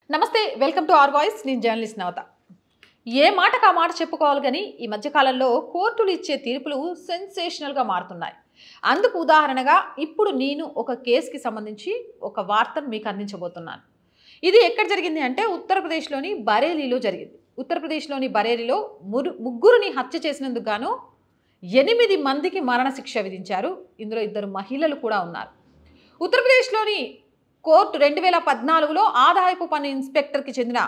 నమస్తే welcome to are voice నేను journalist నవత ఏ మాటకు ఆ మాట చెప్పుకోవాలి కానీ ఈ మధ్య కాలంలో కోర్టులు ఇచ్చే తీర్పులు సెన్సేషనల్గా మారుతున్నాయి. అందుకు ఉదాహరణగా ఇప్పుడు నేను ఒక కేసుకి సంబంధించి ఒక వార్తను మీకు అందించబోతున్నాను. ఇది ఎక్కడ జరిగింది అంటే ఉత్తరప్రదేశ్లోని బరేలీలో జరిగింది. ఉత్తరప్రదేశ్లోని బరేలీలో ముగ్గురిని హత్య చేసినందుకు గాను 8 మందికి మరణశిక్ష విధించారు. ఇందులో 2 మహిళలు కూడా ఉన్నారు. ఉత్తరప్రదేశ్లోని కోర్టు 2014లో ఆదాయపు పన్ను ఇన్స్పెక్టర్కి చెందిన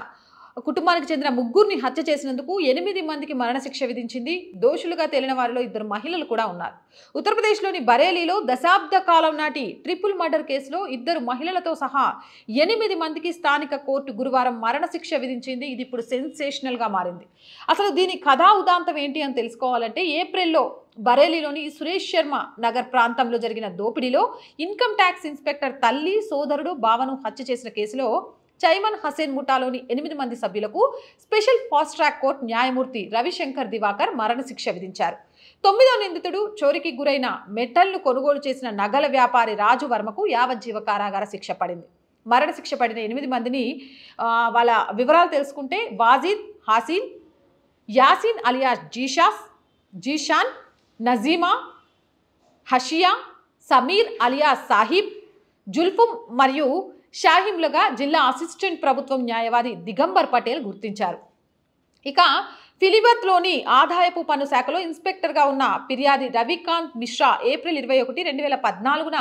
కుటుంబానికి చెందిన ముగ్గురిని హత్య చేసినందుకు 8 మందికి మరణశిక్ష విధించింది. దోషులుగా తేలిన వారిలో 2 మహిళలు కూడా ఉన్నారు. ఉత్తరప్రదేశ్లోని బరేలీలో దశాబ్ద కాలం నాటి ట్రిపుల్ మర్డర్ కేసులో 2 మహిళలతో సహా 8 మందికి స్థానిక కోర్టు గురువారం మరణశిక్ష విధించింది. ఇది ఇప్పుడు సెన్సేషనల్గా మారింది. అసలు దీని కథా ఉదాంతం ఏంటి అని తెలుసుకోవాలంటే ఏప్రిల్లో బరేలీలోని సురేష్ శర్మ నగర్ ప్రాంతంలో జరిగిన దోపిడీలో ఇన్కమ్ ట్యాక్స్ ఇన్స్పెక్టర్ తల్లి సోదరుడు బావను హత్య చేసిన కేసులో చైమన్ హసేన్ ముఠాలోని 8 మంది సభ్యులకు స్పెషల్ ఫాస్ట్ ట్రాక్ కోర్టు న్యాయమూర్తి రవిశంకర్ దివాకర్ మరణశిక్ష విధించారు. 9వ నిందితుడు చోరీకి గురైన మెటల్ను కొనుగోలు చేసిన నగల వ్యాపారి రాజు వర్మకు యావజ్జీవ కారాగార శిక్ష పడింది. మరణశిక్ష పడిన 8 మందిని వాళ్ళ వివరాలు తెలుసుకుంటే వాజిద్, హాసిన్, యాసిన్ అలియాస్ జీషాన్, నజీమా, హషియా, సమీర్ అలియాస్ సాహిబ్, జుల్ఫుమ్ మరియు షాహింలుగా జిల్లా అసిస్టెంట్ ప్రభుత్వం న్యాయవాది దిగంబర్ పటేల్ గుర్తించారు. ఇక ఫిలిబత్లోని ఆదాయపు పన్ను శాఖలో ఇన్స్పెక్టర్గా ఉన్న ఫిర్యాది రవికాంత్ మిశ్రా ఏప్రిల్ 21, 2014న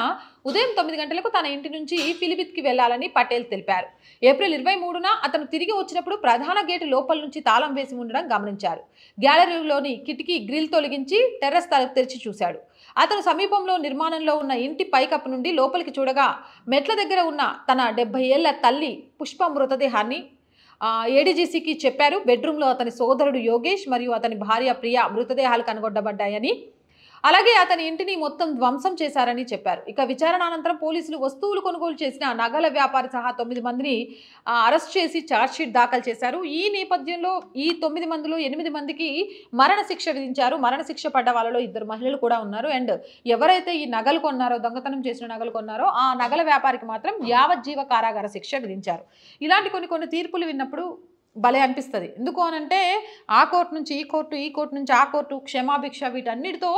ఉదయం 9 గంటలకు తన ఇంటి నుంచి ఫిలిబిత్కి వెళ్లాలని పటేల్ తెలిపారు. ఏప్రిల్ 23న అతను తిరిగి వచ్చినప్పుడు ప్రధాన గేటు లోపల నుంచి తాళం వేసి ఉండడం గమనించారు. గ్యాలరీలోని కిటికీ గ్రిల్ తొలగించి టెర్రస్ తలుపు తెరిచి చూశాడు. అతను సమీపంలో నిర్మాణంలో ఉన్న ఇంటి పైకప్పు నుండి లోపలికి చూడగా మెట్ల దగ్గర ఉన్న తన 70 ఏళ్ల తల్లి పుష్ప మృతదేహాన్ని ఏడీజీసీకి చెప్పారు. బెడ్రూమ్లో అతని సోదరుడు యోగేష్ మరియు అతని భార్య ప్రియా మృతదేహాలు కనుగొనబడ్డాయని, అలాగే అతని ఇంటిని మొత్తం ధ్వంసం చేశారని చెప్పారు. ఇక విచారణ అనంతరం పోలీసులు వస్తువులు కొనుగోలు చేసిన నగల వ్యాపారి సహా 9 మందిని అరెస్ట్ చేసి ఛార్జ్షీట్ దాఖలు చేశారు. ఈ నేపథ్యంలో ఈ 9 మందిలో 8 మందికి మరణశిక్ష విధించారు. మరణశిక్ష పడ్డ వాళ్ళలో 2 మహిళలు కూడా ఉన్నారు. అండ్ ఎవరైతే ఈ నగలు కొన్నారో, దొంగతనం చేసిన నగలు కొన్నారో ఆ నగల వ్యాపారికి మాత్రం యావజ్జీవ కారాగార శిక్ష విధించారు. ఇలాంటి కొన్ని తీర్పులు విన్నప్పుడు భలే అనిపిస్తుంది. ఎందుకు అనంటే ఆ కోర్టు నుంచి ఈ కోర్టు, ఈ కోర్టు నుంచి ఆ కోర్టు, క్షమాభిక్ష, వీటన్నిటితో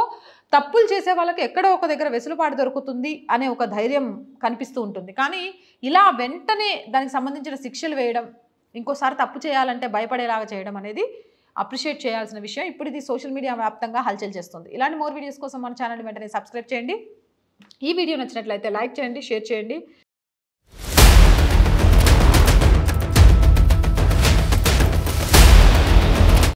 తప్పులు చేసే వాళ్ళకి ఎక్కడో ఒక దగ్గర వెసులుబాటు దొరుకుతుంది అనే ఒక ధైర్యం కనిపిస్తూ ఉంటుంది. కానీ ఇలా వెంటనే దానికి సంబంధించిన శిక్షలు వేయడం, ఇంకోసారి తప్పు చేయాలంటే భయపడేలాగా చేయడం అనేది అప్రిషియేట్ చేయాల్సిన విషయం. ఇప్పుడు ఇది సోషల్ మీడియా వ్యాప్తంగా హల్చల్ చేస్తుంది. ఇలాంటి మోర్ వీడియోస్ కోసం మన ఛానల్ వెంటనే సబ్స్క్రైబ్ చేయండి. ఈ వీడియో నచ్చినట్లయితే లైక్ చేయండి, షేర్ చేయండి.